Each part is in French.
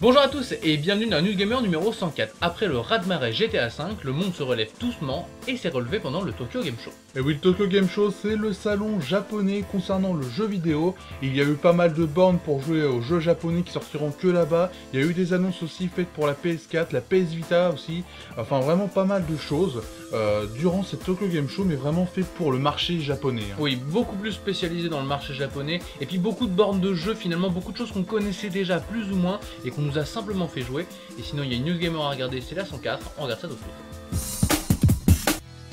Bonjour à tous et bienvenue dans News Gamer numéro 104. Après le raz-de-marée GTA V, le monde se relève doucement et s'est relevé pendant le Tokyo Game Show. Et oui, le Tokyo Game Show, c'est le salon japonais concernant le jeu vidéo. Il y a eu pas mal de bornes pour jouer aux jeux japonais qui sortiront que là-bas. Il y a eu des annonces aussi faites pour la PS4, la PS Vita aussi. Enfin, vraiment pas mal de choses durant cette Tokyo Game Show, mais vraiment fait pour le marché japonais. Oui, beaucoup plus spécialisé dans le marché japonais. Et puis beaucoup de bornes de jeux, finalement, beaucoup de choses qu'on connaissait déjà plus ou moins et qu'on nous a simplement fait jouer. Et sinon, il y a une News Gamer à regarder, c'est la 104. On regarde ça tout de suite.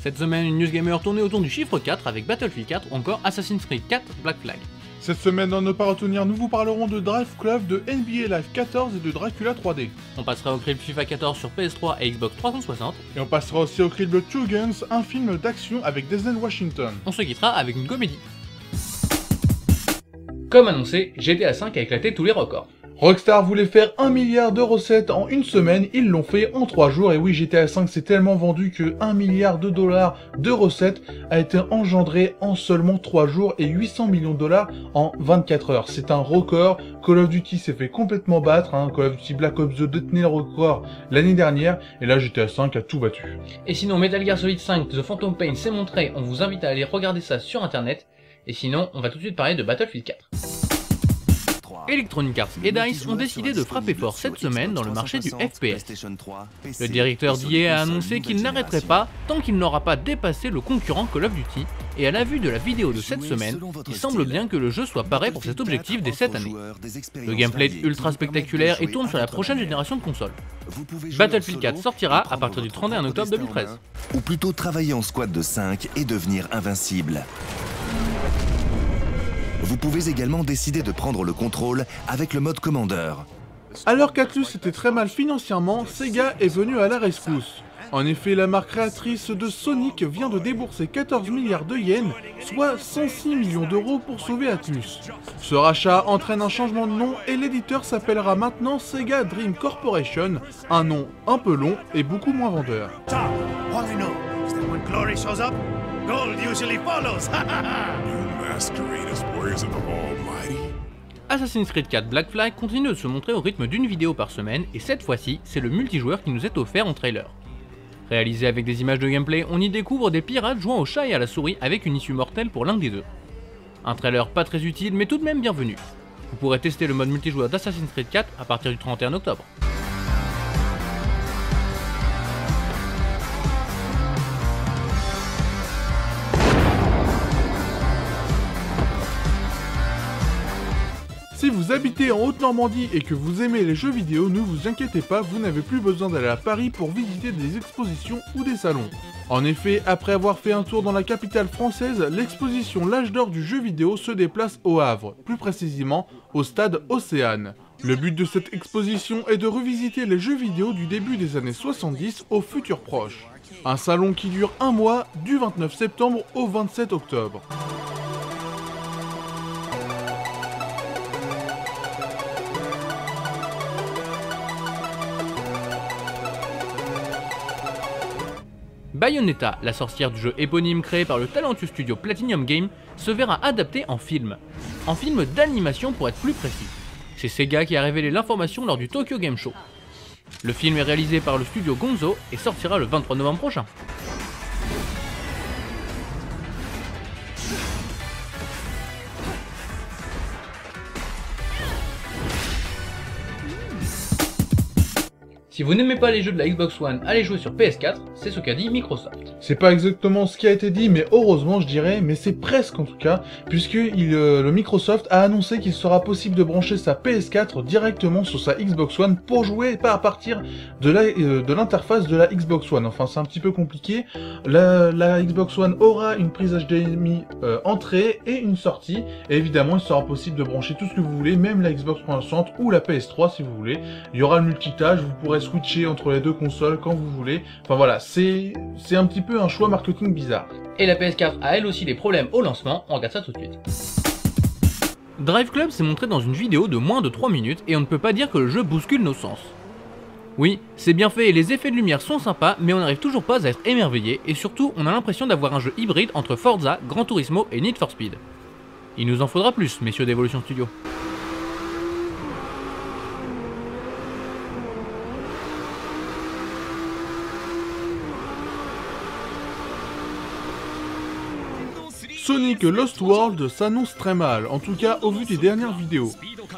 Cette semaine, une News Gamer tournée autour du chiffre 4 avec Battlefield 4 ou encore Assassin's Creed 4 Black Flag. Cette semaine, dans Ne pas retenir, nous vous parlerons de Drive Club, de NBA Live 14 et de Dracula 3D. On passera au crib FIFA 14 sur PS3 et Xbox 360. Et on passera aussi au crib Two Guns, un film d'action avec Denzel Washington. On se quittera avec une comédie. Comme annoncé, GTA V a éclaté tous les records. Rockstar voulait faire 1 milliard de recettes en une semaine, ils l'ont fait en 3 jours, et oui, GTA V s'est tellement vendu que 1 milliard de dollars de recettes a été engendré en seulement 3 jours et 800 millions de dollars en 24 heures. C'est un record. Call of Duty s'est fait complètement battre, Call of Duty Black Ops 2 détenait le record l'année dernière, et là GTA V a tout battu. Et sinon, Metal Gear Solid 5 The Phantom Pain s'est montré, on vous invite à aller regarder ça sur internet, et sinon, on va tout de suite parler de Battlefield 4. Electronic Arts et DICE ont décidé de frapper fort cette semaine dans le marché du FPS. Le directeur d'EA a annoncé qu'il n'arrêterait pas tant qu'il n'aura pas dépassé le concurrent Call of Duty, et à la vue de la vidéo de cette semaine, il semble bien que le jeu soit paré pour cet objectif dès cette année. Le gameplay est ultra spectaculaire et tourne sur la prochaine génération de consoles. Battlefield 4 sortira à partir du 31 octobre 2013. Ou plutôt travailler en squad de 5 et devenir invincible. Vous pouvez également décider de prendre le contrôle avec le mode commandeur. Alors qu'Atlus était très mal financièrement, Sega est venu à la rescousse. En effet, la marque créatrice de Sonic vient de débourser 14 milliards de yens, soit 106 millions d'euros pour sauver Atlus. Ce rachat entraîne un changement de nom et l'éditeur s'appellera maintenant Sega Dream Corporation, un nom un peu long et beaucoup moins vendeur. Assassin's Creed 4 Black Flag continue de se montrer au rythme d'une vidéo par semaine, et cette fois-ci, c'est le multijoueur qui nous est offert en trailer. Réalisé avec des images de gameplay, on y découvre des pirates jouant au chat et à la souris avec une issue mortelle pour l'un des deux. Un trailer pas très utile mais tout de même bienvenu. Vous pourrez tester le mode multijoueur d'Assassin's Creed 4 à partir du 31 octobre. Si vous habitez en Haute-Normandie et que vous aimez les jeux vidéo, ne vous inquiétez pas, vous n'avez plus besoin d'aller à Paris pour visiter des expositions ou des salons. En effet, après avoir fait un tour dans la capitale française, l'exposition L'âge d'or du jeu vidéo se déplace au Havre, plus précisément au stade Océane. Le but de cette exposition est de revisiter les jeux vidéo du début des années 70 au futur proche. Un salon qui dure un mois, du 29 septembre au 27 octobre. Bayonetta, la sorcière du jeu éponyme créé par le talentueux studio Platinum Games, se verra adapté en film d'animation pour être plus précis. C'est Sega qui a révélé l'information lors du Tokyo Game Show. Le film est réalisé par le studio Gonzo et sortira le 23 novembre prochain. Si vous n'aimez pas les jeux de la Xbox One, allez jouer sur PS4, c'est ce qu'a dit Microsoft. C'est pas exactement ce qui a été dit, mais heureusement je dirais, mais c'est presque en tout cas, puisque le Microsoft a annoncé qu'il sera possible de brancher sa PS4 directement sur sa Xbox One pour jouer pas à partir de l'interface de la Xbox One. Enfin c'est un petit peu compliqué, la Xbox One aura une prise HDMI entrée et une sortie, et évidemment il sera possible de brancher tout ce que vous voulez, même la Xbox 360 ou la PS3 si vous voulez. Il y aura le multitâche, vous pourrez switcher entre les deux consoles quand vous voulez. Enfin voilà, c'est un petit peu un choix marketing bizarre. Et la PS4 a elle aussi des problèmes au lancement, on regarde ça tout de suite. Drive Club s'est montré dans une vidéo de moins de 3 minutes et on ne peut pas dire que le jeu bouscule nos sens. Oui, c'est bien fait et les effets de lumière sont sympas, mais on n'arrive toujours pas à être émerveillé et surtout on a l'impression d'avoir un jeu hybride entre Forza, Gran Turismo et Need for Speed. Il nous en faudra plus, messieurs d'Evolution Studio. Sonic Lost World s'annonce très mal, en tout cas au vu des dernières vidéos.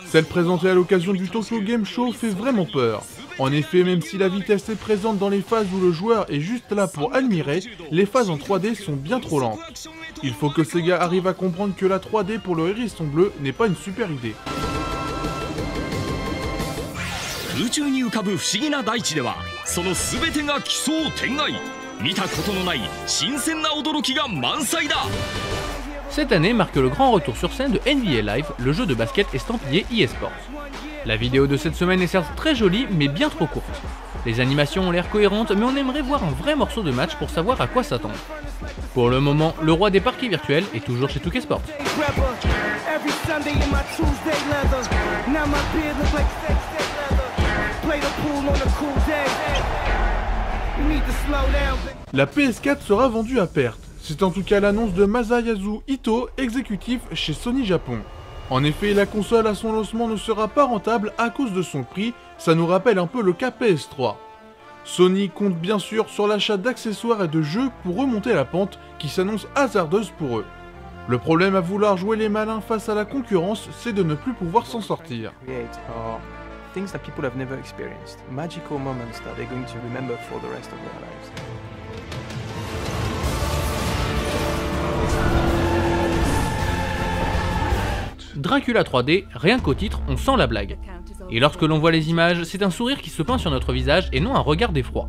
Celle présentée à l'occasion du Tokyo Game Show fait vraiment peur. En effet, même si la vitesse est présente dans les phases où le joueur est juste là pour admirer, les phases en 3D sont bien trop lentes. Il faut que Sega arrive à comprendre que la 3D pour le hérisson bleu n'est pas une super idée. 宇宙に浮かぶ不思議な大地ではその全てが奇想天外見たことのない新鮮な驚きが満載だ Cette année marque le grand retour sur scène de NBA Live, le jeu de basket estampillé eSports. La vidéo de cette semaine est certes très jolie, mais bien trop courte. Les animations ont l'air cohérentes, mais on aimerait voir un vrai morceau de match pour savoir à quoi s'attendre. Pour le moment, le roi des parquets virtuels est toujours chez 2K Sports. La PS4 sera vendue à perte. C'est en tout cas l'annonce de Masayasu Ito, exécutif chez Sony Japon. En effet, la console à son lancement ne sera pas rentable à cause de son prix, ça nous rappelle un peu le cas PS3. Sony compte bien sûr sur l'achat d'accessoires et de jeux pour remonter la pente qui s'annonce hasardeuse pour eux. Le problème à vouloir jouer les malins face à la concurrence, c'est de ne plus pouvoir s'en sortir. Things that people have never experienced, magical moments that they're going to remember for the rest of their lives. Dracula 3D, rien qu'au titre, on sent la blague. Et lorsque l'on voit les images, c'est un sourire qui se peint sur notre visage et non un regard d'effroi.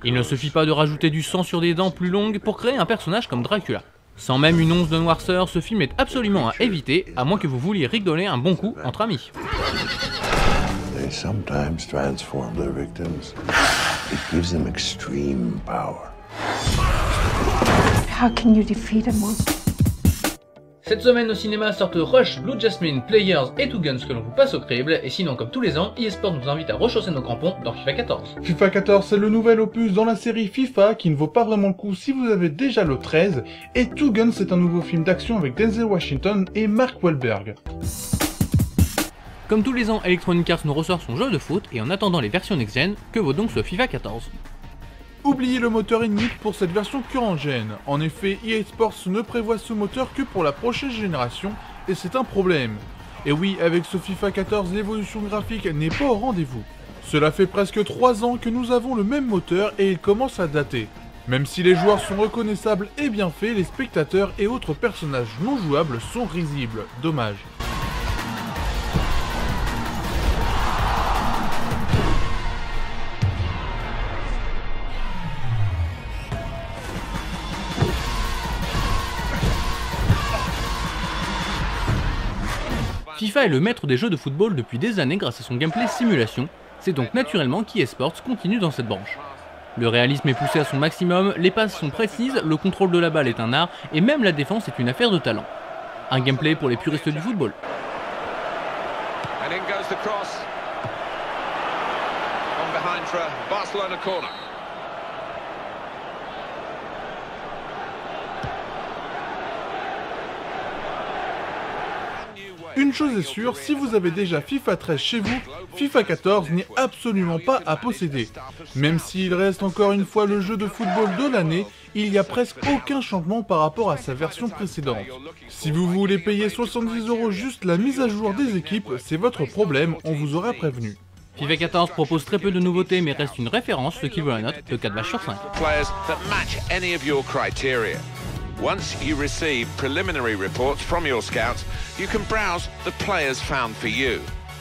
Il ne suffit pas de rajouter du sang sur des dents plus longues pour créer un personnage comme Dracula. Sans même une once de noirceur, ce film est absolument à éviter, à moins que vous vouliez rigoler un bon coup entre amis. They sometimes transform their victims. It gives them extreme power. How can you defeat a monster? Cette semaine au cinéma sortent Rush, Blue Jasmine, Players et Two Guns que l'on vous passe au crible, et sinon comme tous les ans, eSports nous invite à rechausser nos crampons dans FIFA 14. FIFA 14 c'est le nouvel opus dans la série FIFA qui ne vaut pas vraiment le coup si vous avez déjà le 13, et Two Guns c'est un nouveau film d'action avec Denzel Washington et Mark Wahlberg. Comme tous les ans, Electronic Arts nous ressort son jeu de foot, et en attendant les versions next-gen, que vaut donc ce FIFA 14 ? Oubliez le moteur Ignite pour cette version current-gen. En effet, EA Sports ne prévoit ce moteur que pour la prochaine génération, et c'est un problème. Et oui, avec ce FIFA 14, l'évolution graphique n'est pas au rendez-vous. Cela fait presque 3 ans que nous avons le même moteur et il commence à dater. Même si les joueurs sont reconnaissables et bien faits, les spectateurs et autres personnages non jouables sont risibles. Dommage. FIFA est le maître des jeux de football depuis des années grâce à son gameplay simulation, c'est donc naturellement qu'eSports continue dans cette branche. Le réalisme est poussé à son maximum, les passes sont précises, le contrôle de la balle est un art, et même la défense est une affaire de talent. Un gameplay pour les puristes du football. Une chose est sûre, si vous avez déjà FIFA 13 chez vous, FIFA 14 n'est absolument pas à posséder. Même s'il reste encore une fois le jeu de football de l'année, il n'y a presque aucun changement par rapport à sa version précédente. Si vous voulez payer 70 € juste la mise à jour des équipes, c'est votre problème, on vous aura prévenu. FIFA 14 propose très peu de nouveautés mais reste une référence, ce qui vaut la note de 4 vaches sur 5. Once you receive preliminary reports from your scouts, you can browse the players found for you.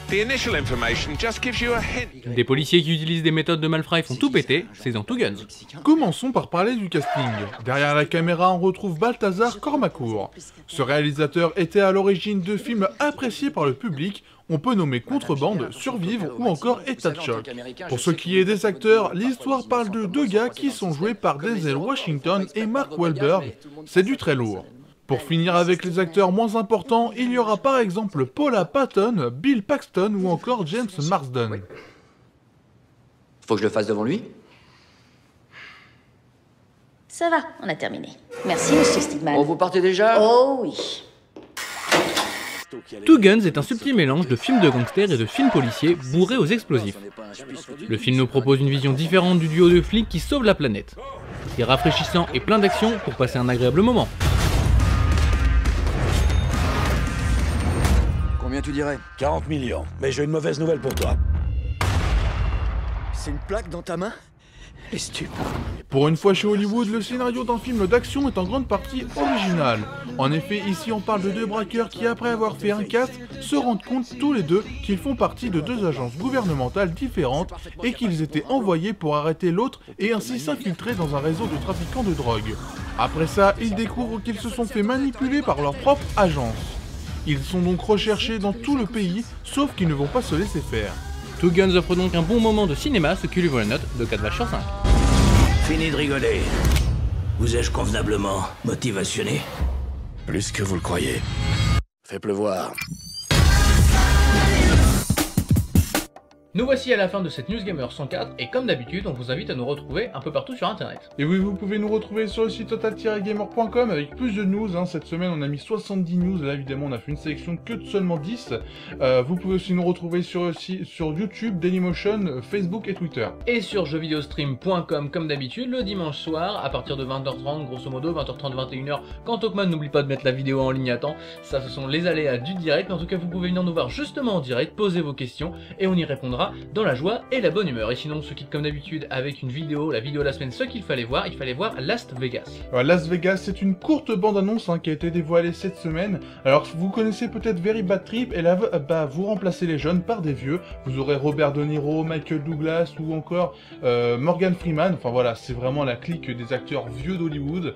The initial information just gives you a hint. Des policiers qui utilisent des méthodes de malfrat font tout péter, c'est dans Two Guns. Commençons par parler du casting. Derrière la caméra, on retrouve Balthazar Kormakur. Ce réalisateur était à l'origine de films appréciés par le public. On peut nommer Contrebande, Survivre ou encore État de choc. Pour ce qui est des acteurs, l'histoire parle de 2 gars qui sont joués par Denzel Washington et Mark Wahlberg. C'est du très lourd. Pour finir avec les acteurs moins importants, il y aura par exemple Paula Patton, Bill Paxton ou encore James Marsden. Faut que je le fasse devant lui? Ça va, on a terminé. Merci, monsieur Stigman. Oh, vous partez déjà? Oh oui. Two Guns est un subtil mélange de films de gangsters et de films policiers bourrés aux explosifs. Le film nous propose une vision différente du duo de flics qui sauve la planète. C'est rafraîchissant et plein d'action pour passer un agréable moment. Combien tu dirais? 40 millions. Mais j'ai une mauvaise nouvelle pour toi. C'est une plaque dans ta main? Les stupes. Pour une fois chez Hollywood, le scénario d'un film d'action est en grande partie original. En effet, ici on parle de deux braqueurs qui, après avoir fait un casse, se rendent compte tous les deux qu'ils font partie de deux agences gouvernementales différentes et qu'ils étaient envoyés pour arrêter l'autre et ainsi s'infiltrer dans un réseau de trafiquants de drogue. Après ça, ils découvrent qu'ils se sont fait manipuler par leur propre agence. Ils sont donc recherchés dans tout le pays, sauf qu'ils ne vont pas se laisser faire. Two Guns offre donc un bon moment de cinéma, ce qui lui vaut la note de 4 vaches sur 5. Fini de rigoler. Vous ai-je convenablement motivationné? Plus que vous le croyez. Fait pleuvoir. Nous voici à la fin de cette Newsgamer 104 et comme d'habitude on vous invite à nous retrouver un peu partout sur internet. Et oui, vous pouvez nous retrouver sur le site total-gamer.com avec plus de news. Cette semaine on a mis 70 news, là évidemment on a fait une sélection que de seulement 10. Vous pouvez aussi nous retrouver sur YouTube, Dailymotion, Facebook et Twitter. Et sur jeuxvideostream.com comme d'habitude le dimanche soir à partir de 20h30 grosso modo, 20h30, 21h, quand Talkman n'oublie pas de mettre la vidéo en ligne à temps. Ça ce sont les aléas du direct, mais en tout cas vous pouvez venir nous voir justement en direct, poser vos questions et on y répondra dans la joie et la bonne humeur. Et sinon on se quitte comme d'habitude avec une vidéo, la vidéo de la semaine, ce qu'il fallait voir Las Vegas. Alors, Las Vegas, c'est une courte bande-annonce qui a été dévoilée cette semaine. Alors vous connaissez peut-être Very Bad Trip, et là vous remplacez les jeunes par des vieux. Vous aurez Robert De Niro, Michael Douglas ou encore Morgan Freeman. Enfin voilà, c'est vraiment la clique des acteurs vieux d'Hollywood.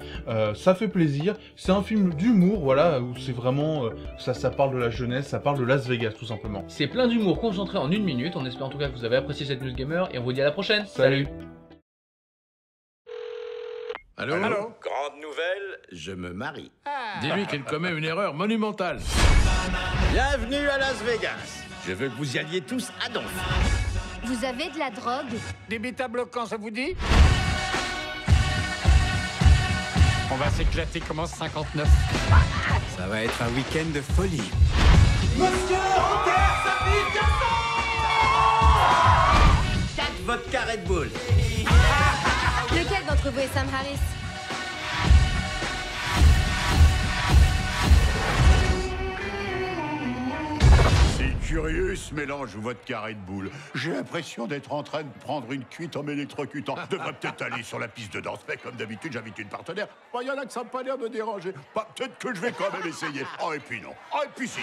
Ça fait plaisir. C'est un film d'humour, voilà, où c'est vraiment ça parle de la jeunesse, ça parle de Las Vegas tout simplement. C'est plein d'humour concentré en 1 minute. On espère en tout cas que vous avez apprécié cette Newsgamer et on vous dit à la prochaine. Salut. Allô? Allô? Grande nouvelle, je me marie. Dis-lui qu'il commet une erreur monumentale. Bienvenue à Las Vegas. Je veux que vous y alliez tous à donf. Vous avez de la drogue? Des bêta-bloquants, ça vous dit? On va s'éclater comme en 59. Ça va être un week-end de folie. Monsieur enterre sa fille garçon! 4 vodka Red Bull. Lequel d'entre vous est Sam Harris? C'est curieux ce mélange vodka Red Bull. J'ai l'impression d'être en train de prendre une cuite en m'électrocutant. Je devrais peut-être aller sur la piste de danse, mais comme d'habitude, j'invite une partenaire. Bon, il y en a que ça n'a pas l'air de déranger. Bah, peut-être que je vais quand même essayer. Oh, et puis non. Oh, et puis si.